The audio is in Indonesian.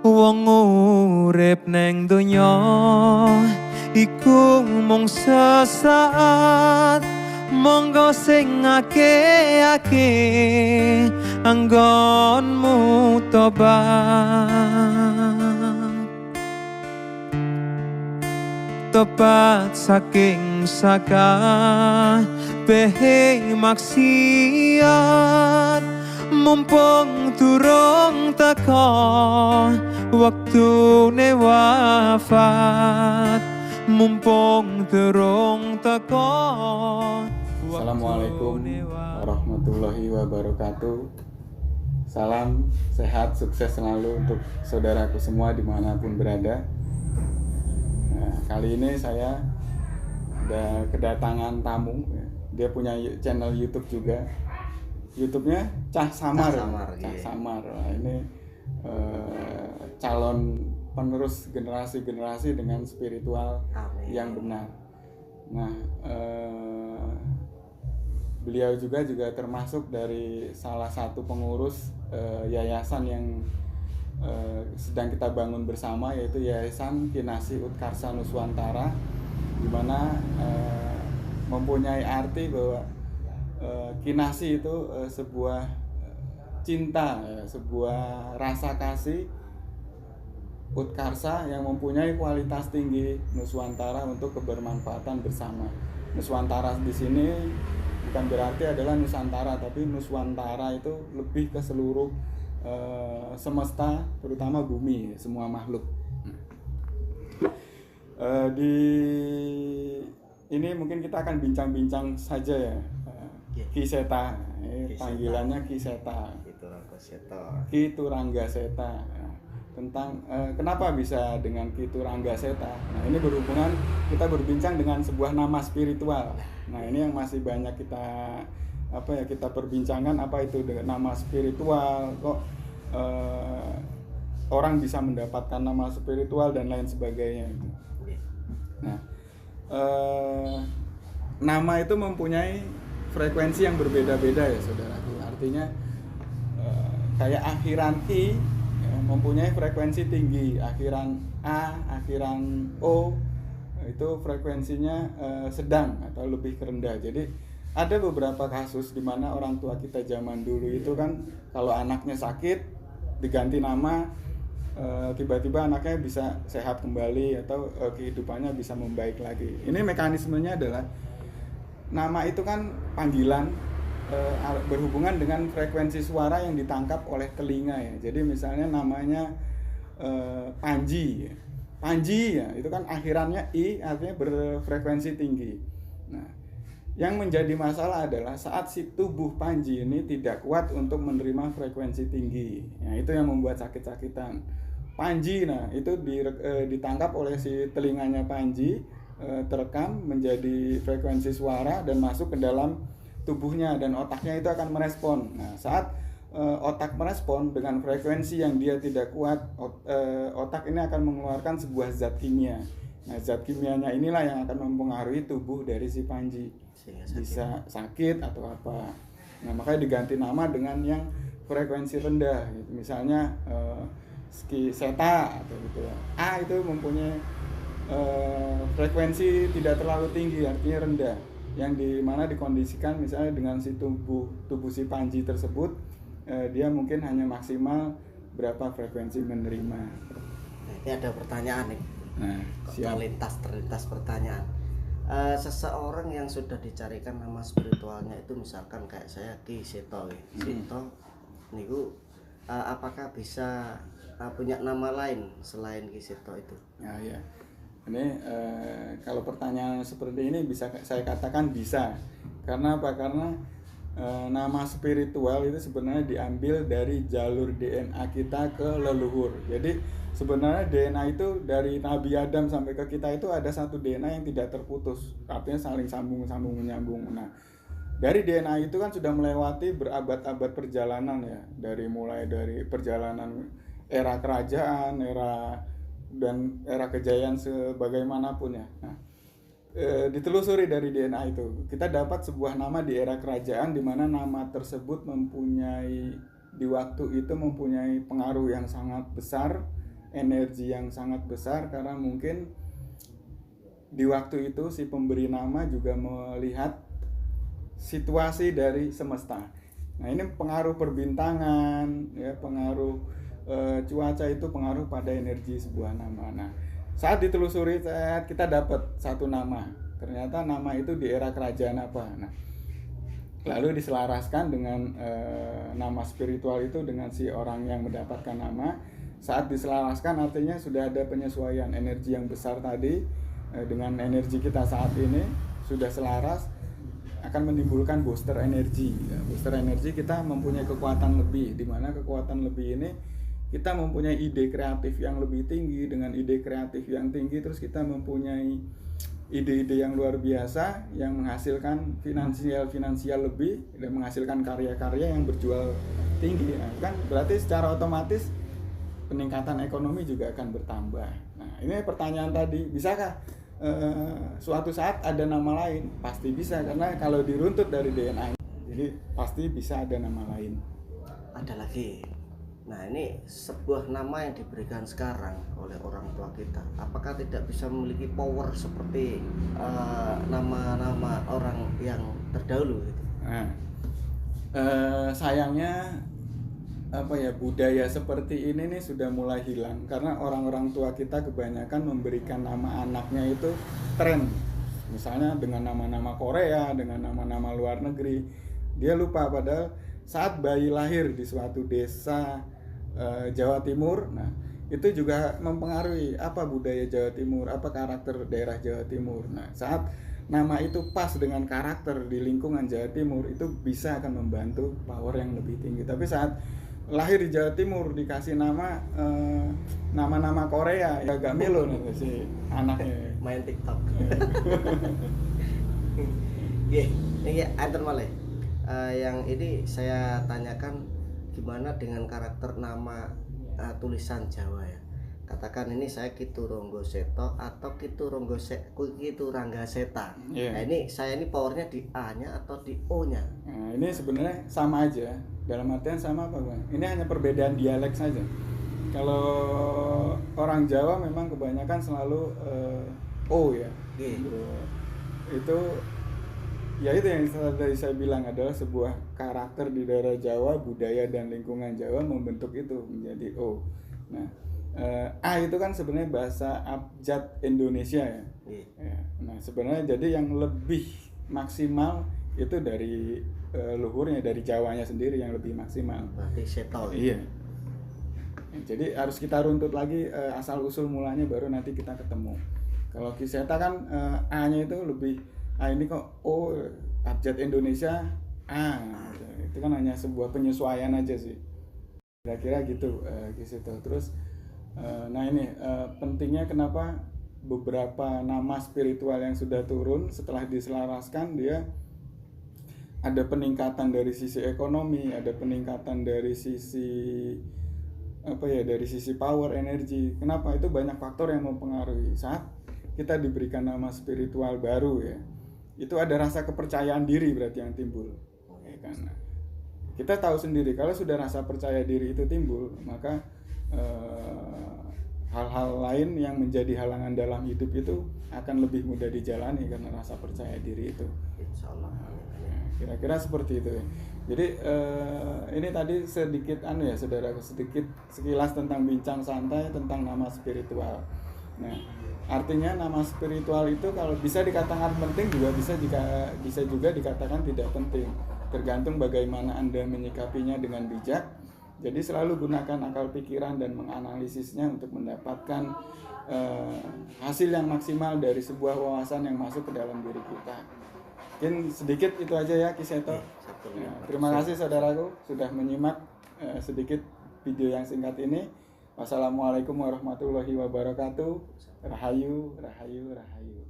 Wong urip neng donya iku mung sesaat, monggo sing ake-ake anggonmu tobat saking behe maksiat, mumpung durung teka waktune wafat, mumpung durung teka. Assalamualaikum warahmatullahi wabarakatuh. Salam sehat, sukses selalu untuk saudaraku semua dimanapun berada. Nah, kali ini saya ada kedatangan tamu. Dia punya channel YouTube juga. YouTube-nya Cah Samar. Cah Samar. Nah, ini calon penerus generasi-generasi dengan spiritual yang benar. Nah, beliau juga termasuk dari salah satu pengurus yayasan yang sedang kita bangun bersama, yaitu Yayasan Kinasi Utkarsa Nuswantara, di mana mempunyai arti bahwa kinasi itu sebuah cinta, sebuah rasa kasih Utkarsa yang mempunyai kualitas tinggi, Nuswantara untuk kebermanfaatan bersama. Nuswantara di sini bukan berarti adalah Nusantara, tapi Nuswantara itu lebih ke seluruh semesta, terutama bumi, semua makhluk. Di ini mungkin kita akan bincang-bincang saja ya. Ki Seta, panggilannya Ki Seta. Ki Turangga Seta. Tentang kenapa bisa dengan Ki Turangga Seta. Nah, ini berhubungan, kita berbincang dengan sebuah nama spiritual. Nah, ini yang masih banyak kita perbincangkan, apa itu dengan nama spiritual, kok orang bisa mendapatkan nama spiritual dan lain sebagainya. Nah, nama itu mempunyai frekuensi yang berbeda-beda ya saudaraku. Artinya kayak akhiran I mempunyai frekuensi tinggi, akhiran A, akhiran O itu frekuensinya sedang atau lebih rendah. Jadi ada beberapa kasus di mana orang tua kita zaman dulu itu kan kalau anaknya sakit diganti nama, tiba-tiba anaknya bisa sehat kembali atau kehidupannya bisa membaik lagi. Ini mekanismenya adalah nama itu kan panggilan, berhubungan dengan frekuensi suara yang ditangkap oleh telinga ya. Jadi misalnya namanya Panji ya, itu kan akhirannya I, artinya berfrekuensi tinggi. Nah, yang menjadi masalah adalah saat si tubuh Panji ini tidak kuat untuk menerima frekuensi tinggi. Nah, itu yang membuat sakit-sakitan. Panji, nah itu ditangkap oleh si telinganya Panji, terekam menjadi frekuensi suara dan masuk ke dalam tubuhnya, dan otaknya itu akan merespon. Nah, saat otak merespon dengan frekuensi yang dia tidak kuat, otak ini akan mengeluarkan sebuah zat kimia. Nah, zat kimianya inilah yang akan mempengaruhi tubuh dari si Panji, bisa sakit atau apa. Nah, makanya diganti nama dengan yang frekuensi rendah, gitu. Misalnya Ki Seta atau gitu ya. A itu mempunyai frekuensi tidak terlalu tinggi, artinya rendah, yang dimana dikondisikan misalnya dengan si tubuh si Panji tersebut, dia mungkin hanya maksimal berapa frekuensi menerima. Ini ada pertanyaan nih. Nah, terlintas pertanyaan. Seseorang yang sudah dicarikan nama spiritualnya itu, misalkan kayak saya Ki Seto, Seto niku, apakah bisa punya nama lain selain Ki Seto itu? Nah, ya. Ini kalau pertanyaan seperti ini bisa saya katakan bisa. Karena apa? Karena nama spiritual itu sebenarnya diambil dari jalur DNA kita ke leluhur. Jadi sebenarnya DNA itu dari Nabi Adam sampai ke kita itu ada satu DNA yang tidak terputus, artinya saling sambung menyambung. Nah, dari DNA itu kan sudah melewati berabad-abad perjalanan ya, mulai dari perjalanan era kerajaan, era kejayaan sebagaimanapun ya. Nah, ditelusuri dari DNA itu, kita dapat sebuah nama di era kerajaan, di mana nama tersebut mempunyai di waktu itu mempunyai pengaruh yang sangat besar energi yang sangat besar karena mungkin di waktu itu si pemberi nama juga melihat situasi dari semesta. Nah, ini pengaruh perbintangan, ya, pengaruh cuaca itu pengaruh pada energi sebuah nama. Nah, saat ditelusuri kita dapat satu nama. Ternyata nama itu di era kerajaan apa. Nah, lalu diselaraskan dengan nama spiritual itu dengan si orang yang mendapatkan nama. Saat diselaraskan artinya sudah ada penyesuaian energi yang besar tadi dengan energi kita saat ini sudah selaras, akan menimbulkan booster energi. Booster energi kita mempunyai kekuatan lebih, di mana kekuatan lebih ini kita mempunyai ide kreatif yang lebih tinggi. Dengan ide kreatif yang tinggi terus kita mempunyai ide-ide yang luar biasa yang menghasilkan finansial lebih dan menghasilkan karya-karya yang berjual tinggi. Nah, kan berarti secara otomatis peningkatan ekonomi juga akan bertambah. Nah, ini pertanyaan tadi, bisakah suatu saat ada nama lain? Pasti bisa, karena kalau diruntut dari DNA, jadi pasti bisa ada nama lain. Ada lagi. Nah, ini sebuah nama yang diberikan sekarang oleh orang tua kita, apakah tidak bisa memiliki power seperti nama-nama orang yang terdahulu gitu? Nah, sayangnya budaya seperti ini nih sudah mulai hilang karena orang-orang tua kita kebanyakan memberikan nama anaknya itu tren, misalnya dengan nama-nama Korea, dengan nama-nama luar negeri. Dia lupa padahal saat bayi lahir di suatu desa Jawa Timur, nah itu juga mempengaruhi apa budaya Jawa Timur, apa karakter daerah Jawa Timur. Nah, saat nama itu pas dengan karakter di lingkungan Jawa Timur, itu bisa akan membantu power yang lebih tinggi. Tapi saat lahir di Jawa Timur dikasih nama-nama Korea, ya agak melo nih si anaknya main TikTok. Ini antar malih. Yang ini saya tanyakan gimana dengan karakter nama tulisan Jawa ya. Katakan ini saya Kitu Ranggaseta atau Kitu Ranggaseta. Yeah. Nah, ini saya ini powernya di A-nya atau di O-nya. Nah, ini sebenarnya sama aja. Dalam artian sama apa, Bang? Ini hanya perbedaan dialek saja. Kalau orang Jawa memang kebanyakan selalu O ya. Itu ya itu yang tadi saya bilang adalah sebuah karakter di daerah Jawa, budaya dan lingkungan Jawa membentuk itu menjadi O. Nah, A itu kan sebenarnya bahasa abjad Indonesia ya. Ya. Nah, sebenarnya jadi yang lebih maksimal itu dari luhurnya, dari Jawanya sendiri yang lebih maksimal. Berarti seto. Iya. Jadi harus kita runtut lagi asal usul mulanya baru nanti kita ketemu. Kalau Kiseta kan A-nya itu lebih ini kok abjad Indonesia A. Itu kan hanya sebuah penyesuaian aja sih. Kira-kira gitu Kiseta. Terus nah ini pentingnya kenapa beberapa nama spiritual yang sudah turun setelah diselaraskan dia ada peningkatan dari sisi ekonomi, ada peningkatan dari sisi dari sisi power energi. Kenapa? Itu banyak faktor yang mempengaruhi. Saat kita diberikan nama spiritual baru ya, itu ada rasa kepercayaan diri berarti yang timbul. Ya, karena kita tahu sendiri kalau sudah rasa percaya diri itu timbul, maka hal-hal lain yang menjadi halangan dalam hidup itu akan lebih mudah dijalani karena rasa percaya diri itu. Insyaallah. Kira-kira seperti itu ya. Jadi ini tadi sedikit saudara, sedikit sekilas tentang bincang santai tentang nama spiritual. Nah, artinya nama spiritual itu kalau bisa dikatakan penting juga bisa juga dikatakan tidak penting. Tergantung bagaimana Anda menyikapinya dengan bijak. Jadi selalu gunakan akal pikiran dan menganalisisnya untuk mendapatkan hasil yang maksimal dari sebuah wawasan yang masuk ke dalam diri kita. Mungkin sedikit itu aja ya Kiseto. Ya, terima kasih saudaraku sudah menyimak sedikit video yang singkat ini. Wassalamualaikum warahmatullahi wabarakatuh. Rahayu, rahayu, rahayu.